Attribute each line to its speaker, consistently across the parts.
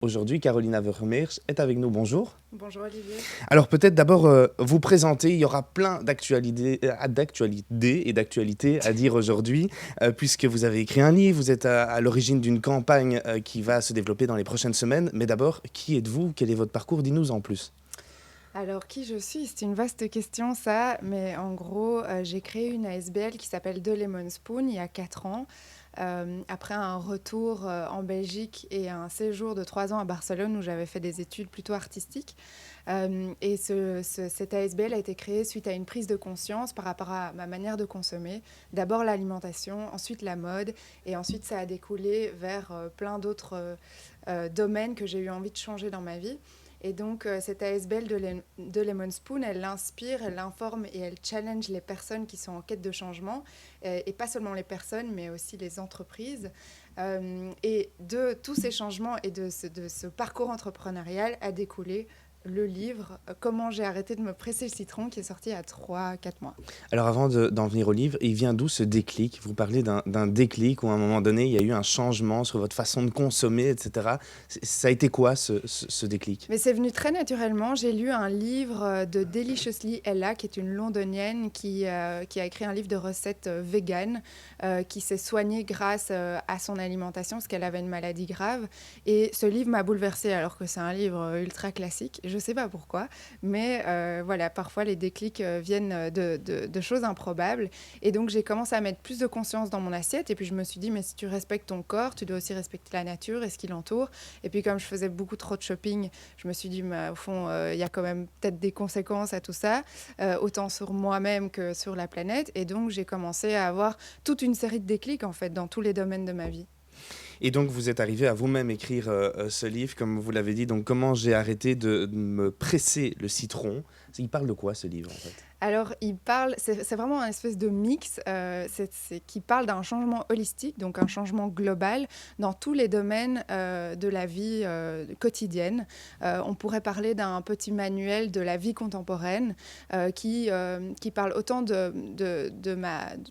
Speaker 1: Aujourd'hui, Carolina Vermeersch est avec nous. Bonjour.
Speaker 2: Bonjour Olivier.
Speaker 1: Alors peut-être d'abord vous présenter. Il y aura plein d'actualités à dire aujourd'hui, puisque vous avez écrit un livre, vous êtes à l'origine d'une campagne qui va se développer dans les prochaines semaines. Mais d'abord, qui êtes-vous? Quel est votre parcours? Dis-nous en plus.
Speaker 2: Alors qui je suis? C'est une vaste question ça, mais en gros j'ai créé une ASBL qui s'appelle The Lemon Spoon il y a 4 ans. Après un retour en Belgique et un séjour de 3 ans à Barcelone où j'avais fait des études plutôt artistiques. Et cette ASBL a été créée suite à une prise de conscience par rapport à ma manière de consommer. D'abord l'alimentation, ensuite la mode, et ensuite ça a découlé vers plein d'autres domaines que j'ai eu envie de changer dans ma vie. Et donc, cette ASBL de Lemon Spoon, elle inspire, elle informe et elle challenge les personnes qui sont en quête de changement, et pas seulement les personnes, mais aussi les entreprises. Et de tous ces changements et de ce parcours entrepreneurial a découlé le livre Comment j'ai arrêté de me presser le citron, qui est sorti il y a 3-4 mois.
Speaker 1: Alors avant d'en venir au livre, il vient d'où ce déclic? Vous parlez d'un déclic où à un moment donné, il y a eu un changement sur votre façon de consommer, etc. Ça a été quoi ce déclic?
Speaker 2: Mais c'est venu très naturellement. J'ai lu un livre de Deliciously Ella, qui est une londonienne qui a écrit un livre de recettes véganes, qui s'est soignée grâce à son alimentation, parce qu'elle avait une maladie grave. Et ce livre m'a bouleversée, alors que c'est un livre ultra classique. Je ne sais pas pourquoi, mais voilà, parfois les déclics viennent de choses improbables. Et donc j'ai commencé à mettre plus de conscience dans mon assiette. Et puis je me suis dit, mais si tu respectes ton corps, tu dois aussi respecter la nature et ce qui l'entoure. Et puis comme je faisais beaucoup trop de shopping, je me suis dit, mais au fond, il y a quand même peut-être des conséquences à tout ça, autant sur moi-même que sur la planète. Et donc, j'ai commencé à avoir toute une série de déclics, en fait, dans tous les domaines de ma vie.
Speaker 1: Et donc vous êtes arrivé à vous-même écrire ce livre, comme vous l'avez dit. Donc comment j'ai arrêté de me presser le citron? Il parle de quoi ce livre en fait?
Speaker 2: Alors, c'est vraiment un espèce de mix qui parle d'un changement holistique, donc un changement global dans tous les domaines de la vie quotidienne. On pourrait parler d'un petit manuel de la vie contemporaine qui parle autant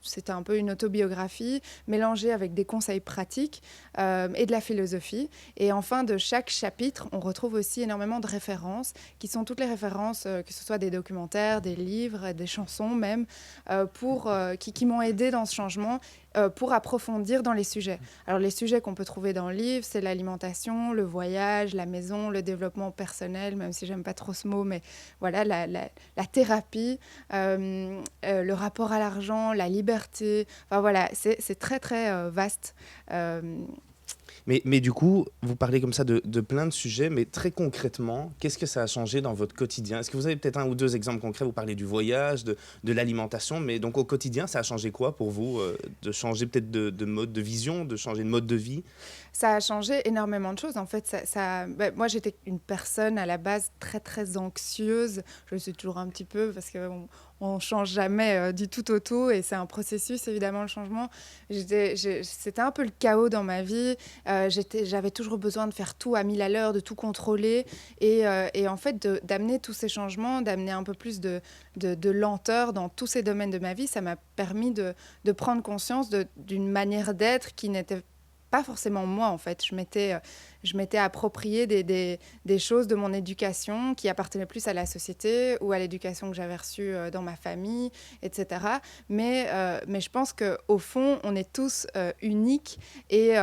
Speaker 2: c'est un peu une autobiographie mélangée avec des conseils pratiques et de la philosophie. Et enfin, de chaque chapitre, on retrouve aussi énormément de références, qui sont toutes les références, que ce soit des documentaires, des livres, des chansons même, qui m'ont aidée dans ce changement pour approfondir dans les sujets. Alors les sujets qu'on peut trouver dans le livre, c'est l'alimentation, le voyage, la maison, le développement personnel, même si j'aime pas trop ce mot, mais voilà, la thérapie, le rapport à l'argent, la liberté. Enfin voilà, c'est très très vaste.
Speaker 1: Mais du coup, vous parlez comme ça de plein de sujets, mais très concrètement, qu'est-ce que ça a changé dans votre quotidien? Est-ce que vous avez peut-être un ou deux exemples concrets? Vous parlez du voyage, de l'alimentation, mais donc au quotidien, ça a changé quoi pour vous? De changer peut-être de mode de vision, de changer de mode de vie?
Speaker 2: Ça a changé énormément de choses. En fait, moi, j'étais une personne à la base très, très anxieuse. Je le suis toujours un petit peu parce qu'on ne change jamais du tout au tout et c'est un processus, évidemment, le changement. C'était un peu le chaos dans ma vie. J'avais toujours besoin de faire tout à 1000 à l'heure, de tout contrôler. Et en fait, d'amener tous ces changements, d'amener un peu plus de lenteur dans tous ces domaines de ma vie, ça m'a permis de prendre conscience d'une manière d'être qui n'était pas forcément moi, en fait. Je m'étais approprié des choses de mon éducation qui appartenaient plus à la société ou à l'éducation que j'avais reçue dans ma famille, etc. Mais je pense qu'au fond, on est tous uniques et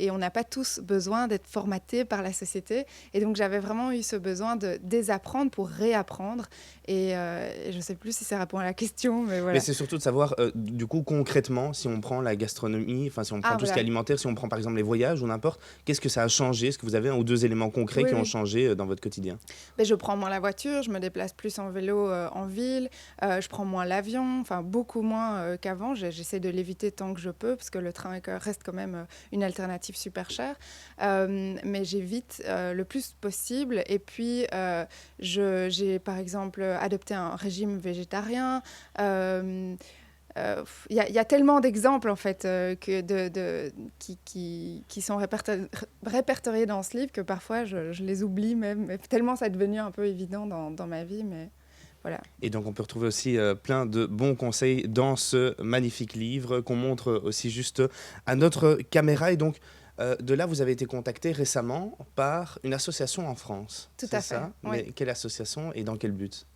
Speaker 2: on n'a pas tous besoin d'être formatés par la société. Et donc, j'avais vraiment eu ce besoin de désapprendre pour réapprendre. Et je ne sais plus si ça répond à la question, mais voilà.
Speaker 1: Mais c'est surtout de savoir, du coup, concrètement, si on prend la gastronomie, enfin, si on prend
Speaker 2: Ah,
Speaker 1: tout ce qui est
Speaker 2: voilà.
Speaker 1: alimentaire, si on prend par exemple les voyages ou n'importe, qu'est-ce que ça a changé? Est-ce que vous avez un ou deux éléments concrets
Speaker 2: Oui,
Speaker 1: qui ont
Speaker 2: oui.
Speaker 1: changé dans votre quotidien?
Speaker 2: Mais je prends moins la voiture, je me déplace plus en vélo en ville, je prends moins l'avion, enfin beaucoup moins qu'avant. J'essaie de l'éviter tant que je peux, parce que le train reste quand même une alternative super chère. Mais j'évite le plus possible. Et puis, j'ai par exemple adopté un régime végétarien. Il y a tellement d'exemples en fait qui sont répertoriés dans ce livre que parfois je les oublie même, tellement ça est devenu un peu évident dans ma vie, mais voilà.
Speaker 1: Et donc on peut retrouver aussi plein de bons conseils dans ce magnifique livre qu'on montre aussi juste à notre caméra. Et donc De là, vous avez été contacté récemment par une association en France.
Speaker 2: Tout
Speaker 1: C'est
Speaker 2: à fait,
Speaker 1: ça?
Speaker 2: oui.
Speaker 1: Mais quelle association et dans quel but?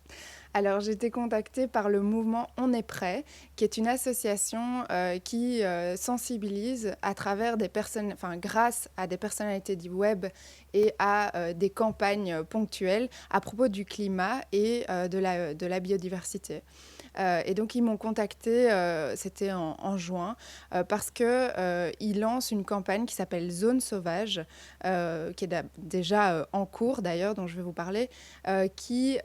Speaker 2: Alors, j'ai été contactée par le mouvement On est prêt, qui est une association qui sensibilise à travers des personnes, enfin, grâce à des personnalités du web et à des campagnes ponctuelles à propos du climat et de la biodiversité. Et donc, ils m'ont contacté, c'était en juin, parce qu'ils lancent une campagne qui s'appelle Zone Sauvage, qui est déjà en cours d'ailleurs, dont je vais vous parler, qui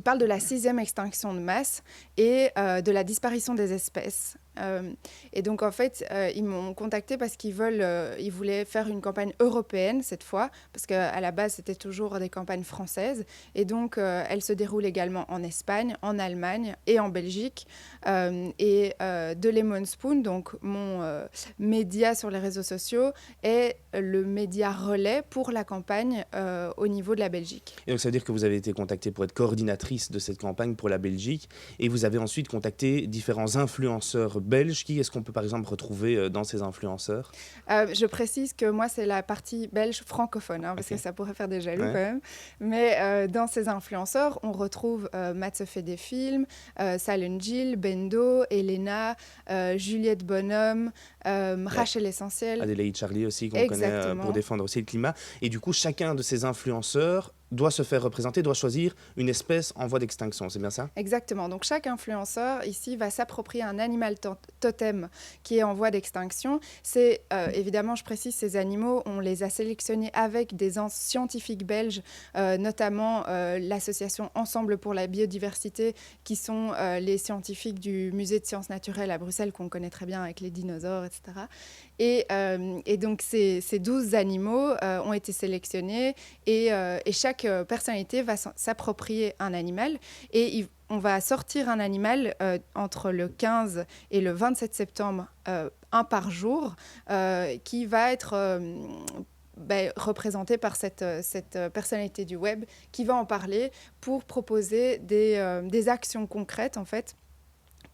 Speaker 2: parle de la 6e extinction de masse et de la disparition des espèces. Et donc, en fait, ils m'ont contacté parce qu'ils voulaient faire une campagne européenne cette fois, parce qu'à la base, c'était toujours des campagnes françaises. Et donc, elles se déroulent également en Espagne, en Allemagne et en Belgique. The Lemon Spoon, donc mon média sur les réseaux sociaux, est le média relais pour la campagne au niveau de la Belgique.
Speaker 1: Et donc, ça veut dire que vous avez été contactée pour être coordinatrice de cette campagne pour la Belgique et vous avez ensuite contacté différents influenceurs belges. Qui est-ce qu'on peut par exemple retrouver dans ces influenceurs?
Speaker 2: Je précise que moi, c'est la partie belge francophone, hein, parce que ça pourrait faire des jaloux quand même. Mais dans ces influenceurs, on retrouve Matt se fait des films, Silent Jill, Bendo, Elena, Juliette Bonhomme, Rachel Essentiel.
Speaker 1: Adélaïde Charlie aussi, qu'on connaît pour défendre aussi le climat. Et du coup, chacun de ces influenceurs doit se faire représenter, doit choisir une espèce en voie d'extinction, c'est bien ça?
Speaker 2: Exactement. Donc chaque influenceur ici va s'approprier un animal totem qui est en voie d'extinction. C'est évidemment, je précise, ces animaux, on les a sélectionnés avec des scientifiques belges, notamment l'association Ensemble pour la biodiversité, qui sont les scientifiques du musée de sciences naturelles à Bruxelles, qu'on connaît très bien avec les dinosaures, etc. Et donc ces 12 animaux ont été sélectionnés et chaque personnalité va s'approprier un animal et on va sortir un animal entre le 15 et le 27 septembre, un par jour, qui va être représenté par cette personnalité du web qui va en parler pour proposer des actions concrètes en fait,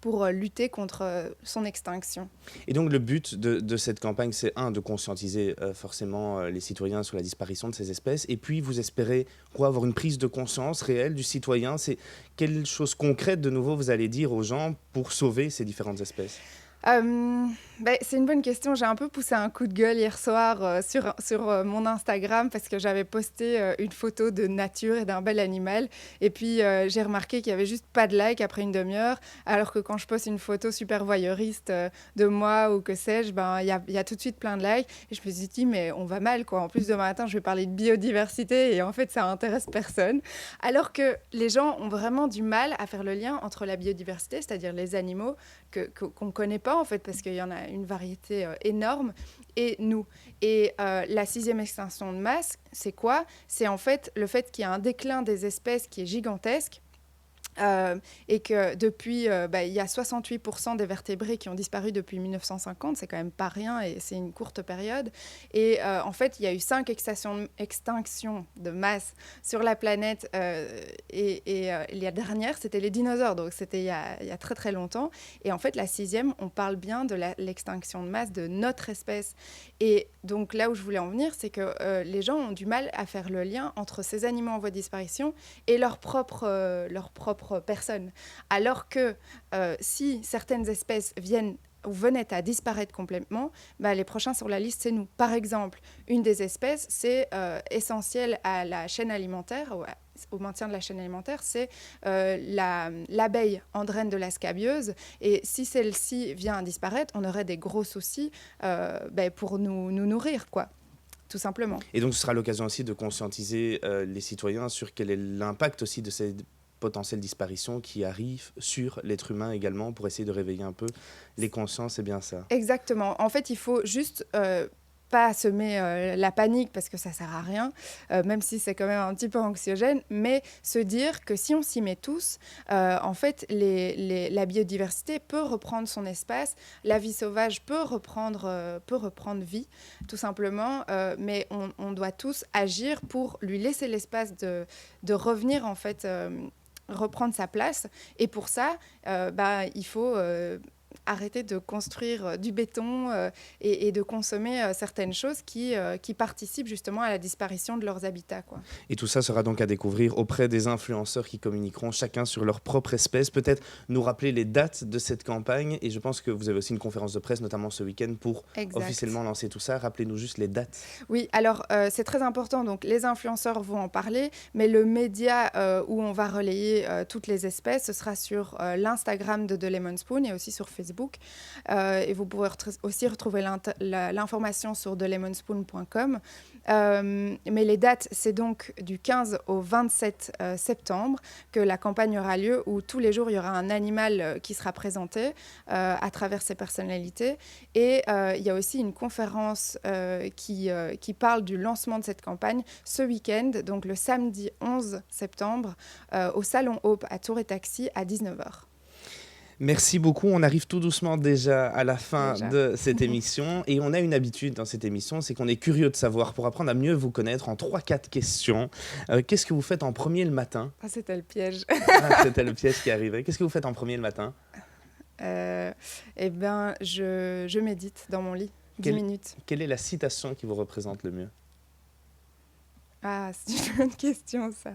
Speaker 2: pour lutter contre son extinction.
Speaker 1: Et donc le but de cette campagne, c'est de conscientiser forcément les citoyens sur la disparition de ces espèces, et puis vous espérez avoir une prise de conscience réelle du citoyen. C'est quelle chose concrète de nouveau vous allez dire aux gens pour sauver ces différentes espèces?
Speaker 2: C'est une bonne question. J'ai un peu poussé un coup de gueule hier soir sur mon Instagram parce que j'avais posté une photo de nature et d'un bel animal. Et puis, j'ai remarqué qu'il n'y avait juste pas de like après une demi-heure. Alors que quand je poste une photo super voyeuriste de moi ou que sais-je, il y a tout de suite plein de likes. Et je me suis dit, mais on va mal, quoi. En plus, demain matin, je vais parler de biodiversité et en fait, ça intéresse personne. Alors que les gens ont vraiment du mal à faire le lien entre la biodiversité, c'est-à-dire les animaux qu'on ne connaît pas, en fait, parce qu'il y en a une variété énorme, et nous. Et la 6e extinction de masse, c'est quoi? C'est en fait le fait qu'il y a un déclin des espèces qui est gigantesque. Et que depuis, il y a 68% des vertébrés qui ont disparu depuis 1950, c'est quand même pas rien et c'est une courte période. Et en fait, il y a eu 5 extinctions de masse sur la planète et la dernière, c'était les dinosaures, donc c'était il y a très très longtemps. Et en fait, la 6e, on parle bien de l'extinction de masse de notre espèce. Et donc là où je voulais en venir, c'est que les gens ont du mal à faire le lien entre ces animaux en voie de disparition et leur propre personne. Alors que si certaines espèces venaient à disparaître complètement, les prochains sur la liste, c'est nous. Par exemple, une des espèces, c'est essentiel à la chaîne alimentaire, au maintien de la chaîne alimentaire, c'est l'abeille andrène de la scabieuse. Et si celle-ci vient à disparaître, on aurait des gros soucis pour nous nourrir, quoi. Tout simplement.
Speaker 1: Et donc, ce sera l'occasion aussi de conscientiser les citoyens sur quel est l'impact aussi de ces potentielle disparition qui arrive sur l'être humain également, pour essayer de réveiller un peu les consciences, c'est bien ça.
Speaker 2: Exactement. En fait, il faut juste pas semer la panique parce que ça sert à rien, même si c'est quand même un petit peu anxiogène, mais se dire que si on s'y met tous, en fait, la biodiversité peut reprendre son espace, la vie sauvage peut reprendre vie, tout simplement, mais on doit tous agir pour lui laisser l'espace de revenir, en fait, reprendre sa place. Et pour ça, il faut arrêter de construire du béton et de consommer certaines choses qui participent justement à la disparition de leurs habitats, quoi.
Speaker 1: Et tout ça sera donc à découvrir auprès des influenceurs qui communiqueront chacun sur leur propre espèce. Peut-être nous rappeler les dates de cette campagne. Et je pense que vous avez aussi une conférence de presse, notamment ce week-end, pour officiellement lancer tout ça. Rappelez-nous juste les dates.
Speaker 2: Oui, alors c'est très important. Donc les influenceurs vont en parler, mais le média où on va relayer toutes les espèces, ce sera sur l'Instagram de The Lemon Spoon et aussi sur Facebook. Et vous pourrez aussi retrouver l'information sur thelemonspoon.com. Mais les dates, c'est donc du 15 au 27 septembre que la campagne aura lieu, où tous les jours, il y aura un animal qui sera présenté à travers ses personnalités. Et il y a aussi une conférence qui parle du lancement de cette campagne ce week-end, donc le samedi 11 septembre, au Salon Hope à Tour et Taxi à 19h.
Speaker 1: Merci beaucoup. On arrive tout doucement déjà à la fin de cette émission. Et on a une habitude dans cette émission, c'est qu'on est curieux de savoir, pour apprendre à mieux vous connaître, en 3-4 questions. Qu'est-ce que vous faites en premier le matin ?
Speaker 2: C'était le piège.
Speaker 1: C'était le piège qui arrivait. Qu'est-ce que vous faites en premier le matin ?
Speaker 2: Je médite dans mon lit, 10 minutes.
Speaker 1: Quelle est la citation qui vous représente le mieux ?
Speaker 2: Ah, c'est une bonne question, ça.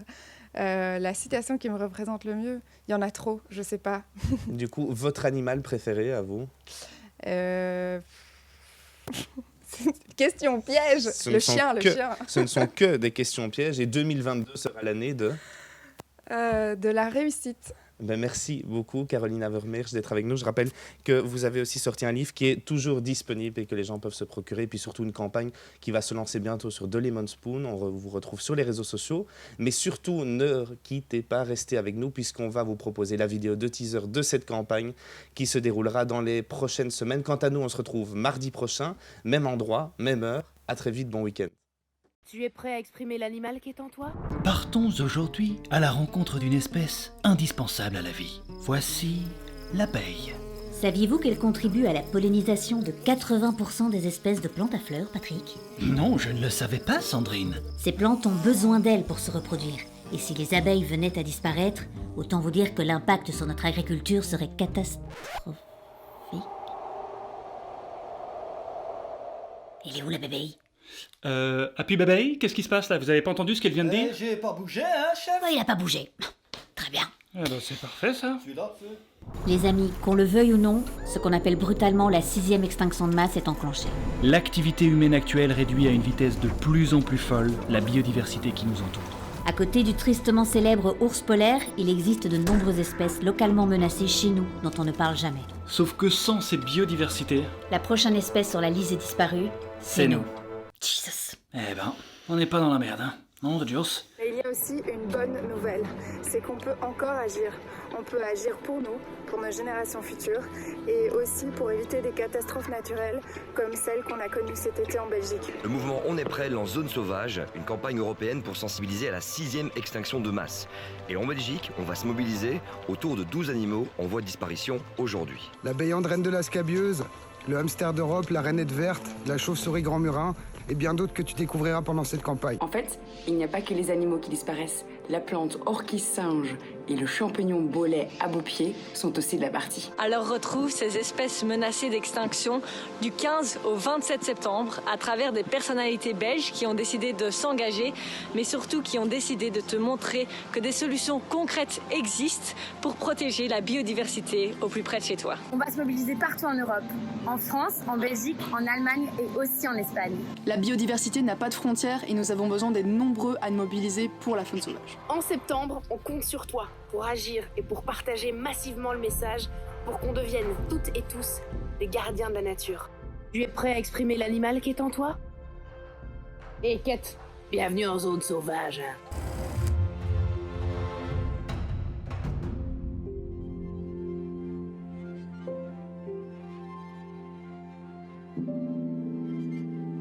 Speaker 2: La citation qui me représente le mieux, il y en a trop, je sais pas.
Speaker 1: Du coup, votre animal préféré à vous ?
Speaker 2: Question piège. Le chien.
Speaker 1: Ce ne sont que des questions pièges et 2022 sera l'année de
Speaker 2: la réussite.
Speaker 1: Merci beaucoup, Caroline Havermeersch, d'être avec nous. Je rappelle que vous avez aussi sorti un livre qui est toujours disponible et que les gens peuvent se procurer. Et puis surtout une campagne qui va se lancer bientôt sur The Lemon Spoon. On vous retrouve sur les réseaux sociaux. Mais surtout, ne quittez pas, restez avec nous puisqu'on va vous proposer la vidéo de teaser de cette campagne qui se déroulera dans les prochaines semaines. Quant à nous, on se retrouve mardi prochain, même endroit, même heure. À très vite, bon week-end.
Speaker 3: Tu es prêt à exprimer l'animal qui est en toi ?
Speaker 4: Partons aujourd'hui à la rencontre d'une espèce indispensable à la vie. Voici l'abeille.
Speaker 5: Saviez-vous qu'elle contribue à la pollinisation de 80% des espèces de plantes à fleurs, Patrick ?
Speaker 4: Non, je ne le savais pas, Sandrine.
Speaker 5: Ces plantes ont besoin d'elle pour se reproduire. Et si les abeilles venaient à disparaître, autant vous dire que l'impact sur notre agriculture serait catastrophique. Il est où la babeille ?
Speaker 6: Happy Baby, qu'est-ce qui se passe là ? Vous avez pas entendu ce qu'elle vient de dire ?
Speaker 7: J'ai pas bougé, hein, chef ?
Speaker 5: Oh, il a pas bougé. Très bien.
Speaker 6: Ah bah c'est parfait ça.
Speaker 7: Je suis là, feu.
Speaker 5: Les amis, qu'on le veuille ou non, ce qu'on appelle brutalement la 6e extinction de masse est enclenchée.
Speaker 6: L'activité humaine actuelle réduit à une vitesse de plus en plus folle la biodiversité qui nous entoure.
Speaker 5: À côté du tristement célèbre ours polaire, il existe de nombreuses espèces localement menacées chez nous, dont on ne parle jamais.
Speaker 6: Sauf que sans cette biodiversité,
Speaker 5: La prochaine espèce sur la liste est disparue,
Speaker 6: c'est nous.
Speaker 5: Jesus.
Speaker 6: Eh ben, on n'est pas dans la merde, hein. Non, de Dios.
Speaker 2: Et il y a aussi une bonne nouvelle, c'est qu'on peut encore agir. On peut agir pour nous, pour nos générations futures, et aussi pour éviter des catastrophes naturelles comme celle qu'on a connue cet été en Belgique.
Speaker 8: Le mouvement On est prêt lance Zone Sauvage, une campagne européenne pour sensibiliser à la 6e extinction de masse. Et en Belgique, on va se mobiliser autour de 12 animaux en voie de disparition aujourd'hui.
Speaker 9: La béante reine de la scabieuse, le hamster d'Europe, la rainette verte, la chauve-souris grand murin et bien d'autres que tu découvriras pendant cette campagne.
Speaker 10: En fait, il n'y a pas que les animaux qui disparaissent. La plante orchis singe et le champignon bolet à beau pied sont aussi de la partie.
Speaker 11: Alors retrouve ces espèces menacées d'extinction du 15 au 27 septembre à travers des personnalités belges qui ont décidé de s'engager, mais surtout qui ont décidé de te montrer que des solutions concrètes existent pour protéger la biodiversité au plus près de chez toi.
Speaker 12: On va se mobiliser partout en Europe, en France, en Belgique, en Allemagne et aussi en Espagne.
Speaker 13: La biodiversité n'a pas de frontières et nous avons besoin d'être nombreux à nous mobiliser pour la faune sauvage.
Speaker 3: En septembre, on compte sur toi pour agir et pour partager massivement le message pour qu'on devienne toutes et tous des gardiens de la nature. Tu es prêt à exprimer l'animal qui est en toi ? Et Kate, bienvenue en zone sauvage.